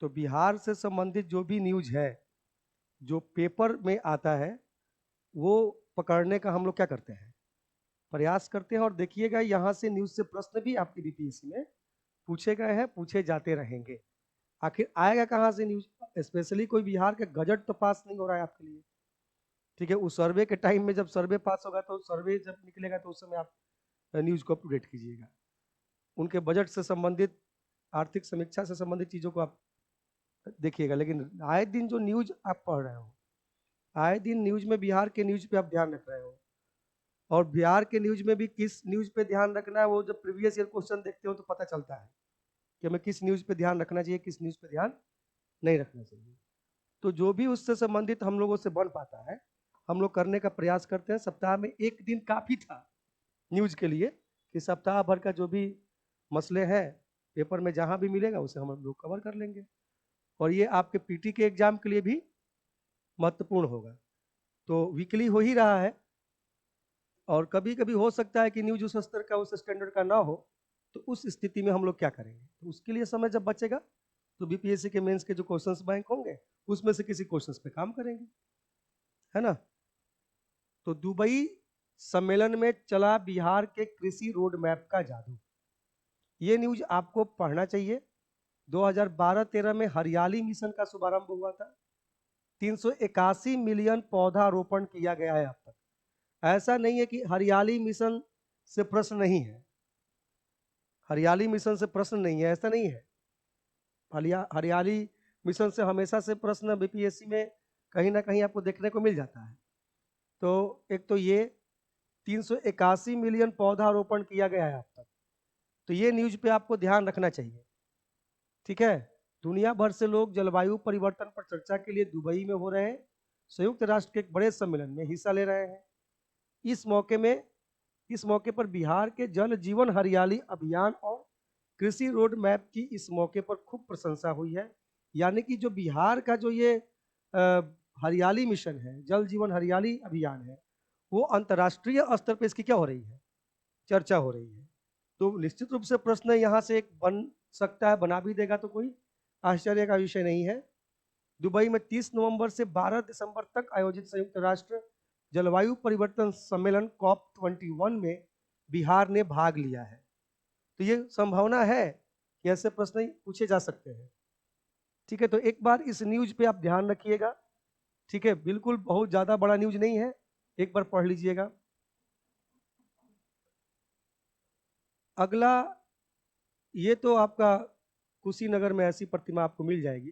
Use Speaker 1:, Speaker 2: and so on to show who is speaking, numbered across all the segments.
Speaker 1: तो बिहार से संबंधित जो भी न्यूज है, जो पेपर में आता है, वो पकड़ने का हम लोग क्या करते हैं, प्रयास करते हैं। और देखिएगा यहाँ से न्यूज से प्रश्न भी आपकी बीपीएससी में पूछे गए हैं, पूछे जाते रहेंगे। आखिर आएगा कहाँ से न्यूज? स्पेशली कोई बिहार के गजट तो पास नहीं हो रहा है आपके लिए, ठीक है। उस सर्वे के टाइम में जब सर्वे पास होगा तो सर्वे जब निकलेगा तो उस समय आप न्यूज को अपडेट कीजिएगा। उनके बजट से संबंधित, आर्थिक समीक्षा से संबंधित चीजों को आप देखिएगा। लेकिन आए दिन जो न्यूज आप पढ़ रहे हो, आए दिन न्यूज में बिहार के न्यूज पे आप ध्यान रख रहे हो, और बिहार के न्यूज में भी किस न्यूज पे ध्यान रखना है, वो जब प्रीवियस ईयर क्वेश्चन देखते हो तो पता चलता है कि हमें किस न्यूज पे ध्यान रखना चाहिए, किस न्यूज पे ध्यान नहीं रखना चाहिए। तो जो भी उससे संबंधित हम लोगों से बन पाता है, हम लोग करने का प्रयास करते हैं। सप्ताह में एक दिन काफी था न्यूज के लिए, कि सप्ताह भर का जो भी मसले हैं पेपर में जहां भी मिलेगा उसे हम लोग कवर कर लेंगे। और ये आपके पीटी के एग्जाम के लिए भी महत्वपूर्ण होगा। तो वीकली हो ही रहा है, और कभी कभी हो सकता है कि न्यूज उस स्तर का, उस स्टैंडर्ड का ना हो, तो उस स्थिति में हम लोग क्या करेंगे? तो उसके लिए समय जब बचेगा तो बीपीएससी के मेंस के जो क्वेश्चंस बैंक होंगे उसमें से किसी क्वेश्चंस पे काम करेंगे, है ना। तो दुबई सम्मेलन में चला बिहार के कृषि रोड मैप का जादू, ये न्यूज आपको पढ़ना चाहिए। 2012-13 में हरियाली मिशन का शुभारंभ हुआ था। 381 मिलियन पौधारोपण किया गया है अब तक। ऐसा नहीं है कि हरियाली मिशन से प्रश्न नहीं है, हरियाली मिशन से प्रश्न नहीं है, ऐसा नहीं है। हरियाली मिशन से हमेशा से प्रश्न बीपीएससी में कहीं ना कहीं आपको देखने को मिल जाता है। तो एक तो ये 381 मिलियन पौधारोपण किया गया है अब तक, तो ये न्यूज पे आपको ध्यान रखना चाहिए, ठीक है। दुनिया भर से लोग जलवायु परिवर्तन पर चर्चा के लिए दुबई में हो रहे हैं, संयुक्त राष्ट्र के एक बड़े सम्मेलन में हिस्सा ले रहे हैं। इस मौके में, इस मौके पर बिहार के जल जीवन हरियाली अभियान और कृषि रोड मैप की इस मौके पर खूब प्रशंसा हुई है। यानी कि जो बिहार का जो ये हरियाली मिशन है, जल जीवन हरियाली अभियान है, वो अंतर्राष्ट्रीय स्तर पर इसकी क्या हो रही है, चर्चा हो रही है। तो निश्चित रूप से प्रश्न यहाँ से एक बन सकता है, बना भी देगा तो कोई आश्चर्य का विषय नहीं है। दुबई में 30 नवंबर से 12 दिसंबर तक आयोजित संयुक्त राष्ट्र जलवायु परिवर्तन सम्मेलन COP21 में बिहार ने भाग लिया है। तो ये संभावना है कि ऐसे प्रश्न पूछे जा सकते हैं, ठीक है। तो एक बार इस न्यूज पे आप ध्यान रखिएगा, ठीक है। बिल्कुल बहुत ज्यादा बड़ा न्यूज नहीं है, एक बार पढ़ लीजिएगा। अगला, ये तो आपका कुशीनगर में ऐसी प्रतिमा आपको मिल जाएगी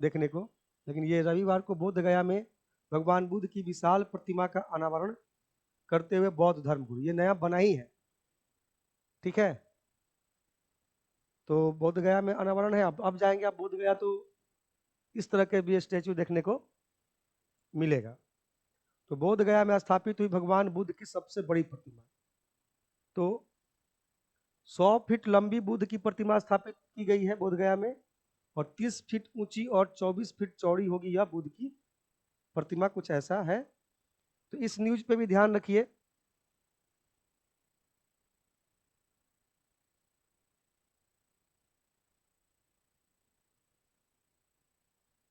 Speaker 1: देखने को, लेकिन ये रविवार को बोध गया में भगवान बुद्ध की विशाल प्रतिमा का अनावरण करते हुए बौद्ध धर्मगुरु, ये नया बना ही है, ठीक है। तो बोध गया में अनावरण है। अब जाएंगे आप बोध गया तो इस तरह के भी स्टेचू देखने को मिलेगा। तो बोध गया में स्थापित हुई भगवान बुद्ध की सबसे बड़ी प्रतिमा, तो 100 फीट लंबी बुद्ध की प्रतिमा स्थापित की गई है बोध गया में, और 30 फीट ऊंची और 24 फीट चौड़ी होगी यह बुद्ध की प्रतिमा, कुछ ऐसा है। तो इस न्यूज पे भी ध्यान रखिए।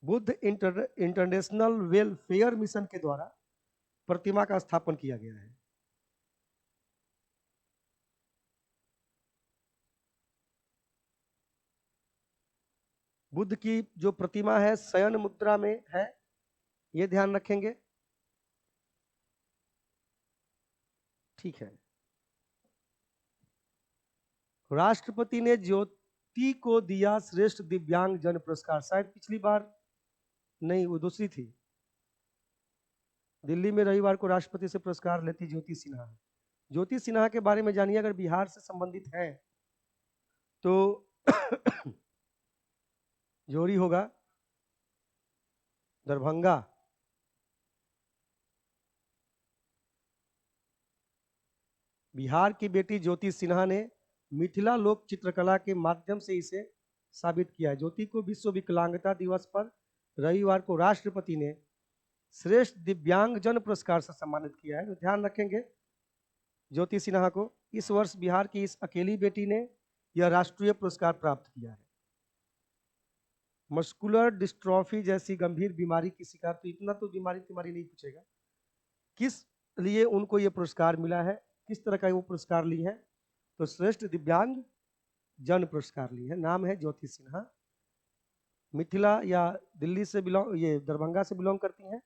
Speaker 1: बुद्ध इंटरनेशनल वेलफेयर मिशन के द्वारा प्रतिमा का स्थापन किया गया है। बुद्ध की जो प्रतिमा है शयन मुद्रा में है, ये ध्यान रखेंगे, ठीक है। राष्ट्रपति ने ज्योति को दिया श्रेष्ठ दिव्यांग जन पुरस्कार, शायद पिछली बार नहीं, वो दूसरी थी। दिल्ली में रविवार को राष्ट्रपति से पुरस्कार लेती ज्योति सिन्हा। ज्योति सिन्हा के बारे में जानिए, अगर बिहार से संबंधित है तो जोरी होगा, दरभंगा, बिहार की बेटी ज्योति सिन्हा ने मिथिला लोक चित्रकला के माध्यम से इसे साबित किया है। ज्योति को विश्व विकलांगता दिवस पर रविवार को राष्ट्रपति ने श्रेष्ठ दिव्यांग जन पुरस्कार से सम्मानित किया है। तो ध्यान रखेंगे ज्योति सिन्हा को। इस वर्ष बिहार की इस अकेली बेटी ने यह राष्ट्रीय पुरस्कार प्राप्त किया है। मस्कुलर डिस्ट्रॉफी जैसी गंभीर बीमारी की शिकार, तो इतना तो बीमारी तुम्हारी नहीं पूछेगा। किस लिए उनको ये पुरस्कार मिला है, किस तरह का वो पुरस्कार ली है, तो श्रेष्ठ दिव्यांग जन पुरस्कार ली है। नाम है ज्योति सिन्हा, मिथिला या दिल्ली से बिलोंग, ये दरभंगा से बिलोंग करती हैं।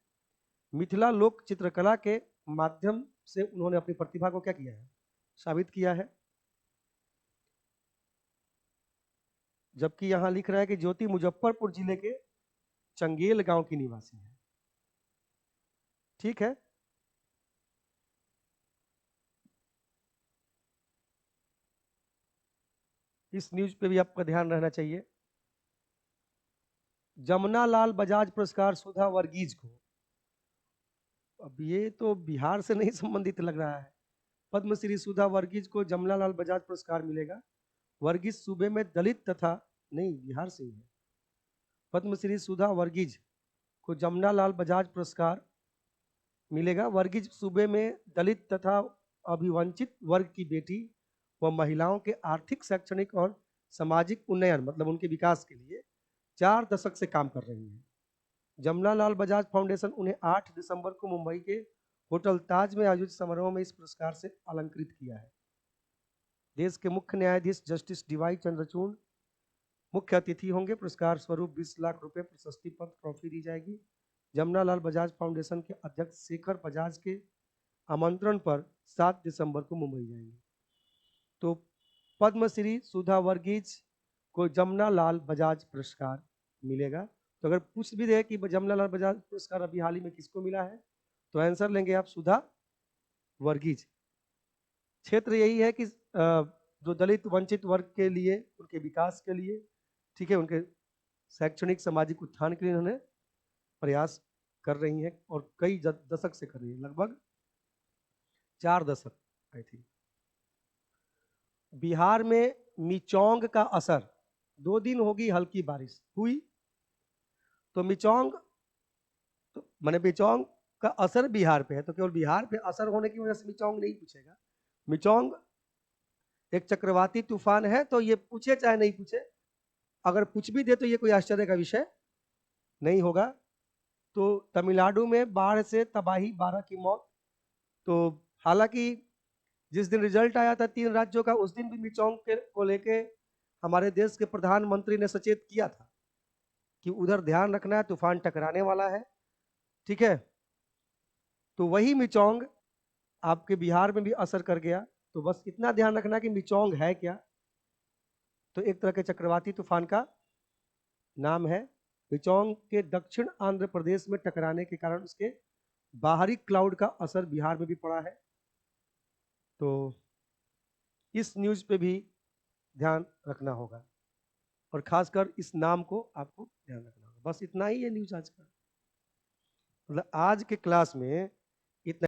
Speaker 1: मिथिला लोक चित्रकला के माध्यम से उन्होंने अपनी प्रतिभा को क्या किया है, साबित किया है। जबकि यहां लिख रहा है कि ज्योति मुजफ्फरपुर जिले के चंगेल गांव की निवासी है। ठीक है, इस न्यूज पे भी आपका ध्यान रहना चाहिए। जमुना लाल बजाज पुरस्कार सुधा वर्गीज को, अब ये तो बिहार से नहीं संबंधित लग रहा है। पद्मश्री सुधा वर्गीज को जमुना लाल बजाज पुरस्कार मिलेगा। वर्गीज सूबे में दलित तथा, नहीं बिहार से ही है। पद्मश्री सुधा वर्गीज को जमुना लाल बजाज पुरस्कार मिलेगा। वर्गीज सूबे में दलित तथा अभिवंचित वर्ग की बेटी व महिलाओं के आर्थिक, शैक्षणिक और सामाजिक उन्नयन, मतलब उनके विकास के लिए 4 दशक से काम कर रही है। जमुना लाल बजाज फाउंडेशन उन्हें 8 दिसंबर को मुंबई के होटल ताज में आयोजित समारोह में इस पुरस्कार से अलंकृत किया है। देश के मुख्य न्यायाधीश जस्टिस डीवाई चंद्रचूड़ मुख्य अतिथि होंगे। पुरस्कार स्वरूप 20 लाख रुपए प्रशस्ति पत्र ट्रॉफी दी जाएगी। जमुना लाल बजाज फाउंडेशन के अध्यक्ष शेखर बजाज के आमंत्रण पर 7 दिसंबर को मुंबई जाएंगे। तो पद्मश्री सुधा वर्गीज को जमुना लाल बजाज पुरस्कार मिलेगा। तो अगर पूछ भी दे कि जमुना लाल बजाज पुरस्कार अभी हाल ही में किसको मिला है, तो आंसर लेंगे आप सुधा वर्गीज। क्षेत्र यही है कि जो दलित वंचित वर्ग के लिए, उनके विकास के लिए, ठीक है, उनके शैक्षणिक सामाजिक उत्थान के लिए उन्होंने प्रयास कर रही हैं और कई दशक से कर रही है, लगभग 4 दशक आई थी। बिहार में मिचोंग का असर, 2 दिन होगी हल्की बारिश हुई, तो मिचोंग, तो मैंने मिचोंग का असर बिहार पे है, तो केवल बिहार पे असर होने की वजह से मिचोंग नहीं पूछेगा। मिचोंग एक चक्रवाती तूफान है, तो ये पूछे चाहे नहीं पूछे, अगर पूछ भी दे तो ये कोई आश्चर्य का विषय नहीं होगा। तो तमिलनाडु में बाढ़ से तबाही, 12 की मौत। तो हालांकि जिस दिन रिजल्ट आया था 3 राज्यों का, उस दिन भी मिचोंग को लेके हमारे देश के प्रधानमंत्री ने सचेत किया था कि उधर ध्यान रखना है, तूफान टकराने वाला है। ठीक है, तो वही मिचोंग आपके बिहार में भी असर कर गया। तो बस इतना ध्यान रखना कि मिचोंग है क्या, तो एक तरह के चक्रवाती तूफान का नाम है। मिचोंग के दक्षिण आंध्र प्रदेश में टकराने के कारण उसके बाहरी क्लाउड का असर बिहार में भी पड़ा है। तो इस न्यूज पे भी ध्यान रखना होगा और खासकर इस नाम को आपको ध्यान रखना होगा। बस इतना ही है न्यूज आज का। मतलब आज के क्लास में इतना